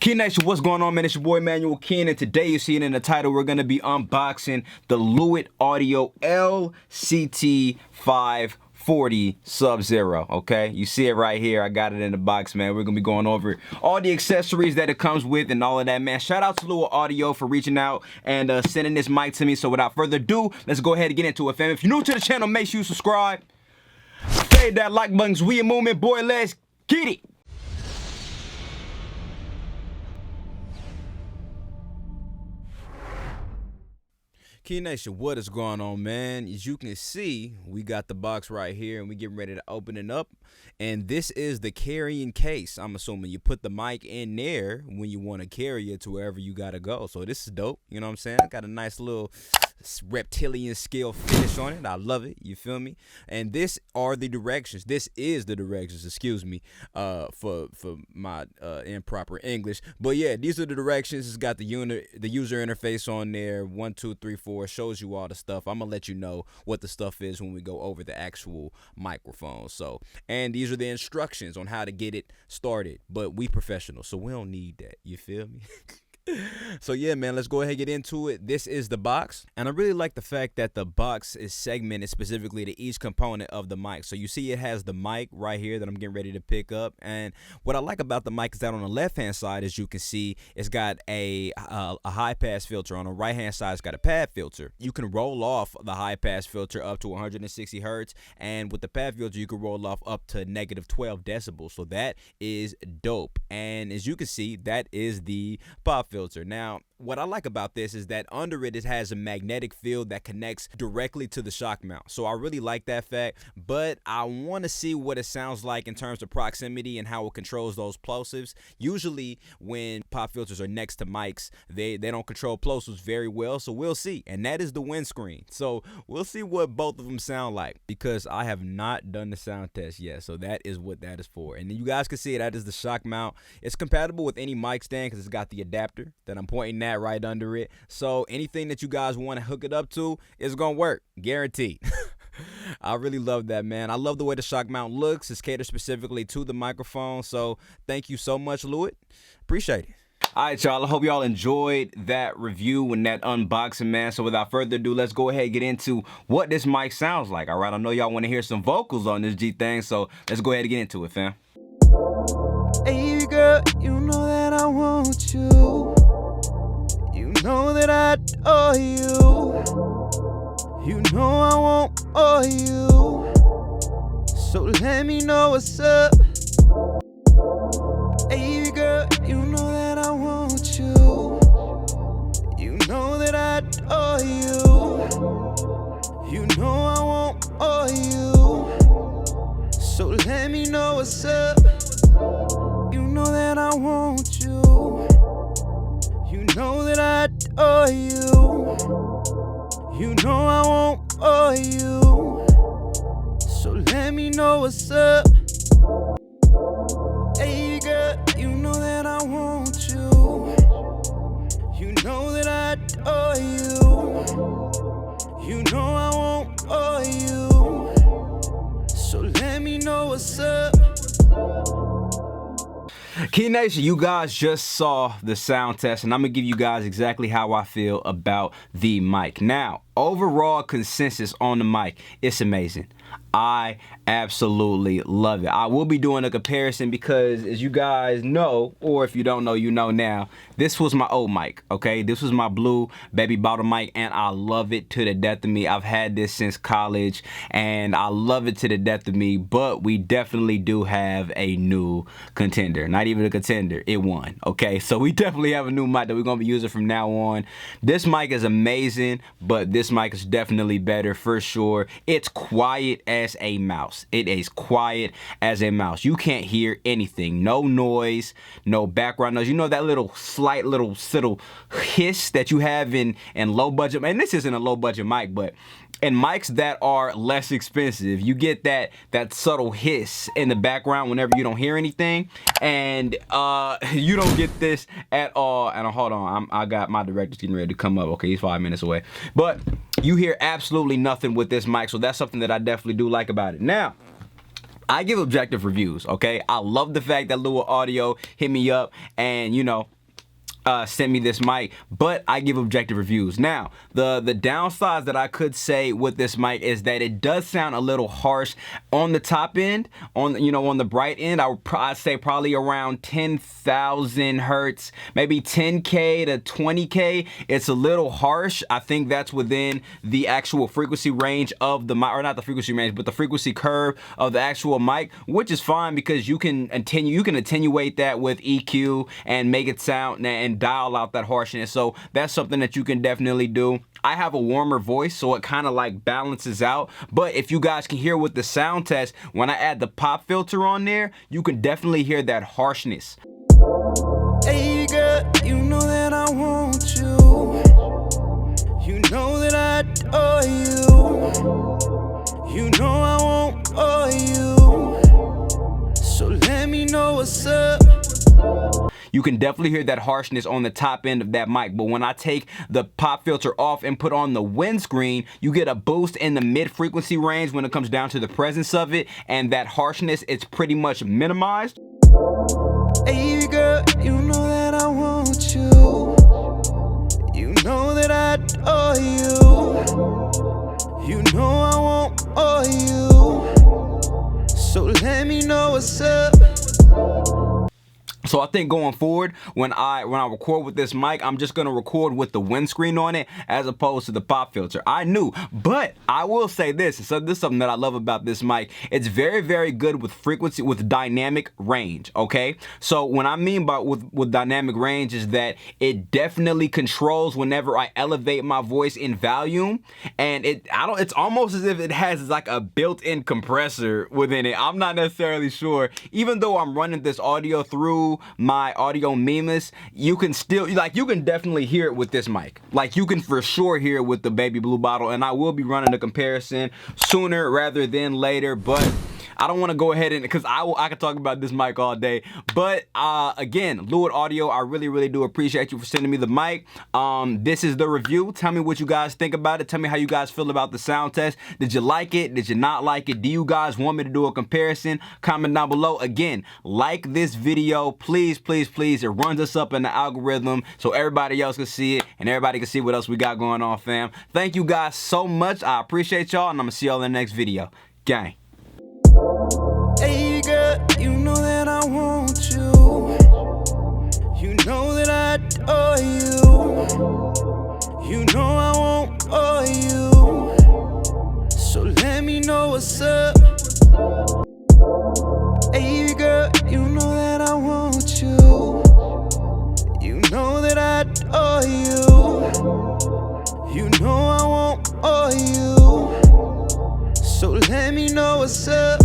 Key Nation, what's going on, man? It's your boy Manuel Ken, and today you see it in the title, we're going to be unboxing the Lewitt Audio LCT 540 Subzero, okay? You see it right here. I got it in the box, man. We're going to be going over all the accessories that it comes with and all of that, man. Shout out to Lewitt Audio for reaching out and sending this mic to me. So without further ado, let's go ahead and get into it, fam. If you're new to the channel, make sure you subscribe. Hit that like button, we a movement, boy. Let's get it. Key Nation, what is going on, man? As you can see, we got the box right here and we getting ready to open it up. And this is the carrying case. I'm assuming you put the mic in there when you want to carry it to wherever you got to go. So this is dope. You know what I'm saying? Got a nice little reptilian scale finish on it. I love it. You feel me? And this are the directions. This is the directions, excuse me, for my improper English. But yeah, these are the directions. It's got the user interface on there. 1, 2, 3, 4. Shows you all the stuff. I'm gonna let you know what the stuff is when we go over the actual microphone. So, and these are the instructions on how to get it started. But we professionals, so we don't need that. You feel me? So yeah, man, let's go ahead and get into it. This is the box, and I really like the fact that the box is segmented specifically to each component of the mic. So you see it has the mic right here that I'm getting ready to pick up, and what I like about the mic is that on the left hand side, as you can see, it's got a high pass filter. On the right hand side, it's got a pad filter. You can roll off the high pass filter up to 160 hertz, and with the pad filter you can roll off up to -12 decibels. So that is dope. And as you can see, that is the pop filter. Now, what I like about this is that under it has a magnetic field that connects directly to the shock mount. So I really like that fact, but I want to see what it sounds like in terms of proximity and how it controls those plosives. Usually when pop filters are next to mics, they don't control plosives very well, so we'll see. And that is the windscreen. So we'll see what both of them sound like, because I have not done the sound test yet. So that is what that is for. And you guys can see that is the shock mount. It's compatible with any mic stand because it's got the adapter that I'm pointing at right under it. So anything that you guys want to hook it up to is gonna work, guaranteed. I really love that, man. I love the way the shock mount looks. It's catered specifically to the microphone. So thank you so much, Lewitt. Appreciate it. All right, y'all. I hope y'all enjoyed that review and that unboxing, man. So without further ado, let's go ahead and get into what this mic sounds like. All right, I know y'all want to hear some vocals on this G thing, so let's go ahead and get into it, fam. Hey girl, you know that I want you. You know that I adore you. You know I want all you. So let me know what's up. Hey girl, you know that I want you. You know that I adore you. You know I want all you. So let me know what's up. You know that I want you. You know that I adore you. You know I want all you. So let me know what's up. Hey girl, you know that I want you. You know that I adore you. You know I want all you. So let me know what's up. Key Nation, you guys just saw the sound test, and I'm gonna give you guys exactly how I feel about the mic. Now, overall consensus on the mic, it's amazing. I absolutely love it. I will be doing a comparison because, as you guys know, or if you don't know, you know now, this was my old mic, okay? This was my blue baby bottle mic, and I love it to the death of me. I've had this since college, and I love it to the death of me, but we definitely do have a new contender. Not even a contender, it won, okay? So we definitely have a new mic that we're gonna be using from now on. This mic is amazing, but this mic is definitely better for sure. It's quiet as a mouse. It is quiet as a mouse. You can't hear anything. No noise, no background noise. You know that little slight little hiss that you have in low budget, and this isn't a low budget mic, but in mics that are less expensive, you get that subtle hiss in the background whenever you don't hear anything, and you don't get this at all. And hold on, I got my director's getting ready to come up. Okay, he's 5 minutes away, but you hear absolutely nothing with this mic, so that's something that I definitely do like about it. Now, I give objective reviews, okay? I love the fact that Lewitt Audio hit me up and, you know, send me this mic, but I give objective reviews. Now, the downsides that I could say with this mic is that it does sound a little harsh on the top end, on the bright end. I'd say probably around 10,000 hertz, maybe 10K to 20K. It's a little harsh. I think that's within the actual frequency range of the mic, or not the frequency range, but the frequency curve of the actual mic, which is fine because you can attenuate that with EQ and make it sound and dial out that harshness. So that's something that you can definitely do. I have a warmer voice, so it kind of like balances out. But if you guys can hear with the sound test, when I add the pop filter on there, you can definitely hear that harshness. Hey girl, you know that I want you. You know that I adore you. You know I won't bore you. So let me know what's up. You can definitely hear that harshness on the top end of that mic, but when I take the pop filter off and put on the windscreen, you get a boost in the mid-frequency range when it comes down to the presence of it, and that harshness, it's pretty much minimized. Hey girl, you know that I want you. You know that I adore you. You know I won't bore you. So let me know what's up. So I think going forward, when I record with this mic, I'm just gonna record with the windscreen on it as opposed to the pop filter. I knew, but I will say this. So this is something that I love about this mic. It's very, very good with frequency, with dynamic range. Okay. So what I mean by with dynamic range is that it definitely controls whenever I elevate my voice in volume, and it's almost as if it has like a built-in compressor within it. I'm not necessarily sure. Even though I'm running this audio through my audio mimesis, you can definitely hear it with this mic. Like, you can for sure hear it with the Baby Blue Bottle, and I will be running a comparison sooner rather than later, but I don't want to go ahead and, because I could talk about this mic all day. But again, Lewitt Audio, I really, really do appreciate you for sending me the mic. This is the review. Tell me what you guys think about it. Tell me how you guys feel about the sound test. Did you like it? Did you not like it? Do you guys want me to do a comparison? Comment down below. Again, like this video, please, please, please. It runs us up in the algorithm so everybody else can see it and everybody can see what else we got going on, fam. Thank you guys so much. I appreciate y'all, and I'm gonna see y'all in the next video. Gang. Hey girl, you know that I want you. You know that I adore you. You know I won't bore you. So let me know what's up. Hey girl, you know that I want you. You know that I adore you. You know I won't bore you. So let me know what's up.